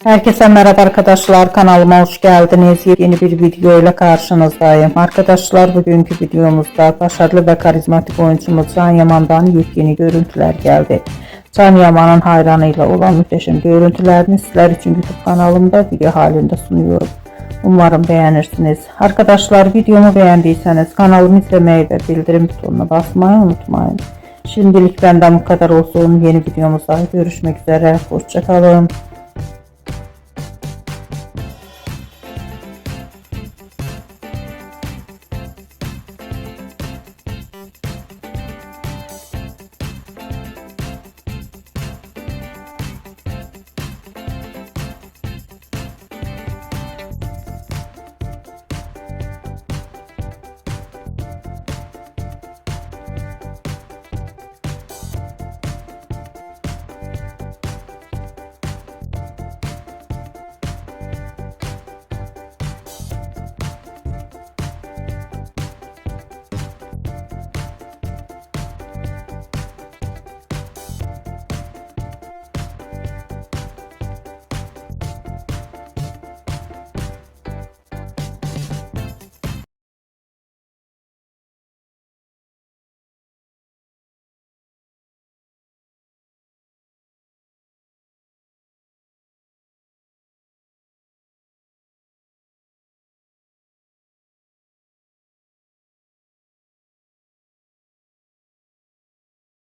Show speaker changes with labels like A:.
A: Herkese merhaba arkadaşlar, kanalıma hoş geldiniz. Yeni bir video ile karşınızdayım. Arkadaşlar, bugünkü videomuzda başarılı ve karizmatik oyuncumuz Can Yaman'dan yepyeni görüntüler geldi. Can Yaman'ın hayranıyla olan muhteşem görüntülerini sizler için YouTube kanalımda video halinde sunuyorum. Umarım beğenirsiniz. Arkadaşlar, videomu beğendiyseniz kanalımı izlemeyi ve bildirim butonuna basmayı unutmayın. Şimdilik benden bu kadar olsun. Yeni videomuzda görüşmek üzere. Hoşça kalın.